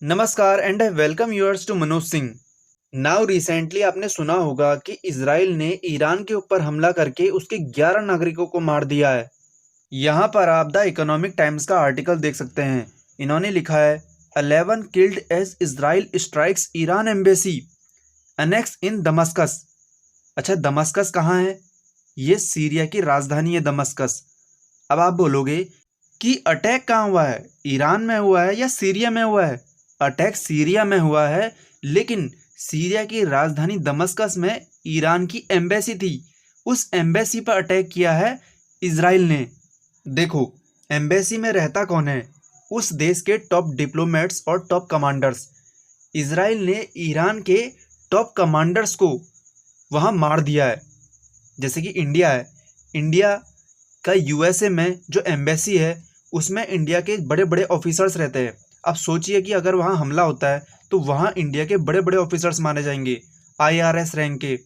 नमस्कार and welcome yours to Manoj Singh. Now recently आपने सुना होगा कि इजराइल ने ईरान के ऊपर हमला करके उसके 11 नागरिकों को मार दिया है। यहाँ पर आप द इकोनॉमिक टाइम्स का आर्टिकल देख सकते हैं। इन्होंने लिखा है 11 killed as Israel strikes Iran embassy annex in Damascus. अच्छा, दमस्कस कहाँ है? ये सीरिया की राजधानी है दमस्कस। अब आप बोलोगे कि अटैक कहाँ हुआ है, ईरान में हुआ है या सीरिया में हुआ है? अटैक सीरिया में हुआ है, लेकिन सीरिया की राजधानी दमस्कस में ईरान की एम्बेसी थी, उस एम्बेसी पर अटैक किया है इजराइल ने। देखो, एम्बेसी में रहता कौन है? उस देश के टॉप डिप्लोमेट्स और टॉप कमांडर्स। इजराइल ने ईरान के टॉप कमांडर्स को वहाँ मार दिया है। जैसे कि इंडिया है, इंडिया का यूएसए में जो एम्बेसी है उसमें इंडिया के बड़े बड़े ऑफिसर्स रहते हैं। अब सोचिए कि अगर वहाँ हमला होता है तो वहाँ इंडिया के बड़े बड़े ऑफिसर्स माने जाएंगे, आईआरएस रैंक के,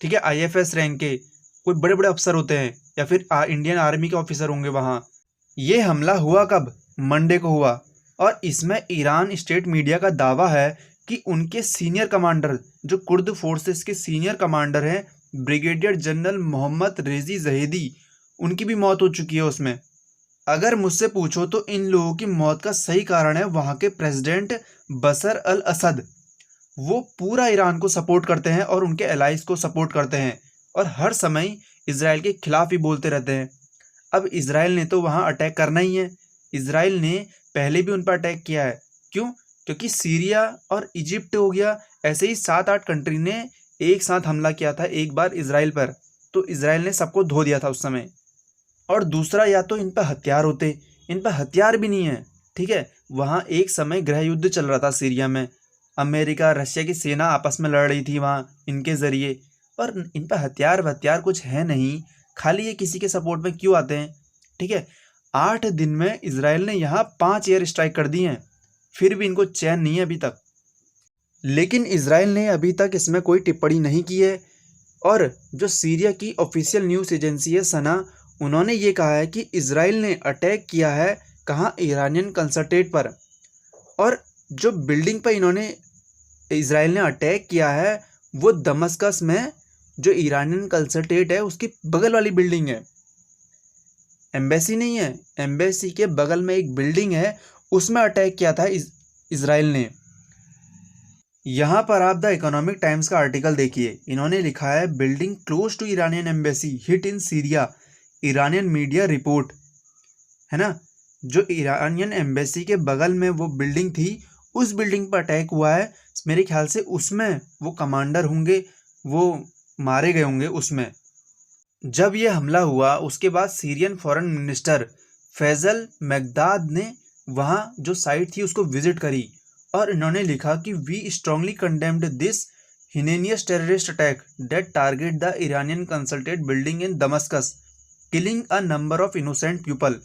ठीक है, आईएफएस रैंक के कोई बड़े बड़े अफसर होते हैं, या फिर इंडियन आर्मी के ऑफिसर होंगे वहाँ। ये हमला हुआ कब? मंडे को हुआ। और इसमें ईरान स्टेट मीडिया का दावा है कि उनके सीनियर कमांडर, जो कुर्द फोर्सेस के सीनियर कमांडर हैं, ब्रिगेडियर जनरल मोहम्मद रेजी जहेदी, उनकी भी मौत हो चुकी है उसमें। अगर मुझसे पूछो तो इन लोगों की मौत का सही कारण है वहाँ के प्रेसिडेंट बशर अल असद। वो पूरा ईरान को सपोर्ट करते हैं और उनके एलाइज को सपोर्ट करते हैं, और हर समय इसराइल के खिलाफ ही बोलते रहते हैं। अब इसराइल ने तो वहाँ अटैक करना ही है। इसराइल ने पहले भी उन पर अटैक किया है। क्यों? क्योंकि सीरिया और इजिप्ट हो गया, ऐसे ही 7-8 कंट्री ने एक साथ हमला किया था एक बार इसराइल पर, तो इसराइल ने सबको धो दिया था उस समय। और दूसरा, या तो इन पर हथियार होते, इन पर हथियार भी नहीं है। ठीक है, वहाँ एक समय गृह युद्ध चल रहा था सीरिया में, अमेरिका रशिया की सेना आपस में लड़ रही थी वहाँ इनके ज़रिए, पर इन पर हथियार हथियार कुछ है नहीं, खाली ये किसी के सपोर्ट में क्यों आते हैं? ठीक है, 8 दिन में इसराइल ने यहाँ 5 एयर स्ट्राइक कर दी हैं, फिर भी इनको चैन नहीं है अभी तक। लेकिन इसराइल ने अभी तक इसमें कोई टिप्पणी नहीं की है। और जो सीरिया की ऑफिशियल न्यूज़ एजेंसी है सना, उन्होंने ये कहा है कि इसराइल ने अटैक किया है कहाँ, ईरानियन कंसल्टेट पर। और जो बिल्डिंग पर इन्होंने इसराइल ने अटैक किया है वो दमस्कस में जो ईरानियन कंसल्टेट है उसकी बगल वाली बिल्डिंग है, एम्बेसी नहीं है। एम्बेसी के बगल में एक बिल्डिंग है, उसमें अटैक किया था इसराइल ने। यहाँ पर आप द इकोनॉमिक टाइम्स का आर्टिकल देखिए। इन्होंने लिखा है building close to Iranian embassy hit in Syria, Iranian media report. है ना, जो ईरानियन एम्बेसी के बगल में वो बिल्डिंग थी, उस बिल्डिंग पर अटैक हुआ है। मेरे ख्याल से उसमें वो कमांडर होंगे, वो मारे गए होंगे उसमें। जब ये हमला हुआ उसके बाद सीरियन फॉरेन मिनिस्टर फैजल मैगदाद ने वहाँ जो साइट थी उसको विजिट करी, और इन्होंने लिखा कि we strongly condemned this heinous terrorist attack that target the Iranian consulate building in Damascus, killing a number of innocent people.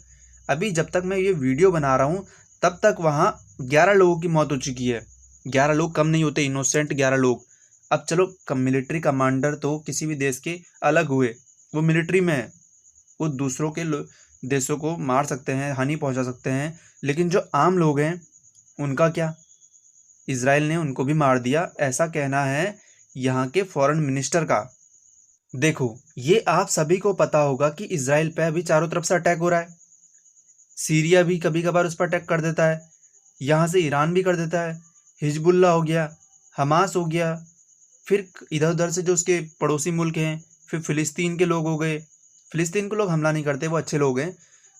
अभी जब तक मैं ये वीडियो बना रहा हूँ तब तक वहाँ 11 लोगों की मौत हो चुकी है। 11 लोग कम नहीं होते, इनोसेंट 11 लोग। अब चलो, मिलिट्री कमांडर तो किसी भी देश के अलग हुए, वो मिलिट्री में है, वो दूसरों के देशों को मार सकते हैं, हानि पहुंचा सकते हैं, लेकिन जो आम लोग हैं उनका क्या? इसराइल ने उनको भी मार दिया, ऐसा कहना है यहाँ के फॉरेन मिनिस्टर का। देखो, ये आप सभी को पता होगा कि इसराइल पे अभी चारों तरफ से अटैक हो रहा है। सीरिया भी कभी कभार उस पर अटैक कर देता है, यहाँ से ईरान भी कर देता है, हिजबुल्ला हो गया, हमास हो गया, फिर इधर उधर से जो उसके पड़ोसी मुल्क हैं, फिर फ़िलिस्तीन के लोग हो गए। फ़िलिस्तीन के लोग हमला नहीं करते, वो अच्छे लोग हैं,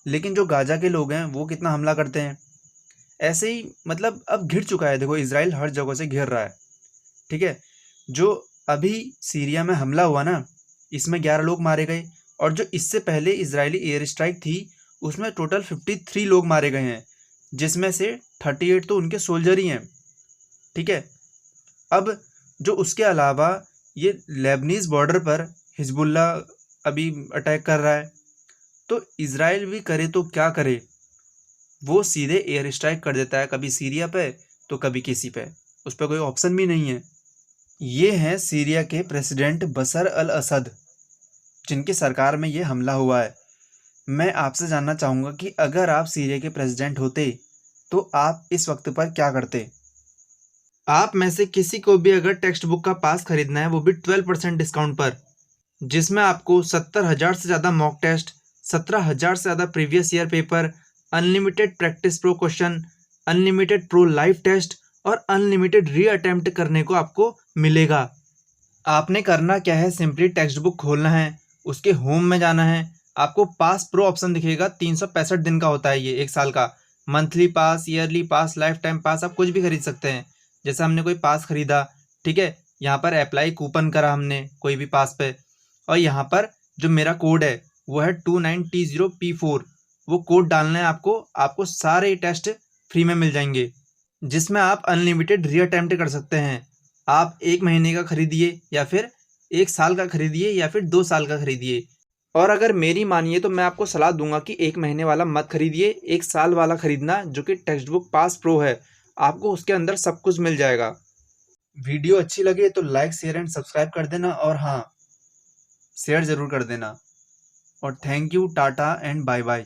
लेकिन जो गाज़ा के लोग हैं वो कितना हमला करते हैं। ऐसे ही मतलब अब घिर चुका है। देखो, इसराइल हर जगह से घिर रहा है। ठीक है, जो अभी सीरिया में हमला हुआ ना, इसमें 11 लोग मारे गए, और जो इससे पहले इजरायली एयर स्ट्राइक थी उसमें टोटल 53 लोग मारे गए हैं, जिसमें से 38 तो उनके सोल्जर ही हैं। ठीक है, अब जो उसके अलावा ये लेबनीज बॉर्डर पर हिजबुल्ला अभी अटैक कर रहा है, तो इसराइल भी करे तो क्या करे, वो सीधे एयर स्ट्राइक कर देता है, कभी सीरिया पे तो कभी किसी पे, उस पर कोई ऑप्शन भी नहीं है। ये हैं सीरिया के प्रेसिडेंट बशर अल असद, जिनकी सरकार में ये हमला हुआ है। मैं आपसे जानना चाहूँगा कि अगर आप सीरिया के प्रेसिडेंट होते तो आप इस वक्त पर क्या करते? आप में से किसी को भी अगर टेक्स्ट बुक का पास खरीदना है, वो भी 12% डिस्काउंट पर, जिसमें आपको 70,000 से ज़्यादा मॉक टेस्ट, 17,000 से ज़्यादा previous year paper, unlimited practice pro question, unlimited pro live test और अनलिमिटेड री अटेम्प्ट करने को आपको मिलेगा। आपने करना क्या है, सिंपली टेक्स्ट बुक खोलना है, उसके होम में जाना है, आपको पास प्रो ऑप्शन दिखेगा। 365 दिन का होता है ये, 1 साल का। Monthly pass, yearly pass, life time pass, आप कुछ भी खरीद सकते हैं। जैसे हमने कोई पास खरीदा, ठीक है, यहाँ पर अप्लाई कूपन करा हमने कोई भी पास पे, और यहाँ पर जो मेरा कोड है वो है 29T0P4। वो कोड डालना है आपको सारे टेस्ट फ्री में मिल जाएंगे, जिसमें आप अनलिमिटेड री अटेम्प्ट कर सकते हैं। आप 1 महीने का खरीदिए या फिर 1 साल का खरीदिए या फिर 2 साल का खरीदिए। और अगर मेरी मानिए तो मैं आपको सलाह दूंगा कि 1 महीने वाला मत खरीदिए, 1 साल वाला खरीदना, जो कि टेक्स्ट बुक पास प्रो है। आपको उसके अंदर सब कुछ मिल जाएगा। वीडियो अच्छी लगे तो लाइक, शेयर एंड सब्सक्राइब कर देना, और हाँ, शेयर ज़रूर कर देना। और thank you, tata and bye bye.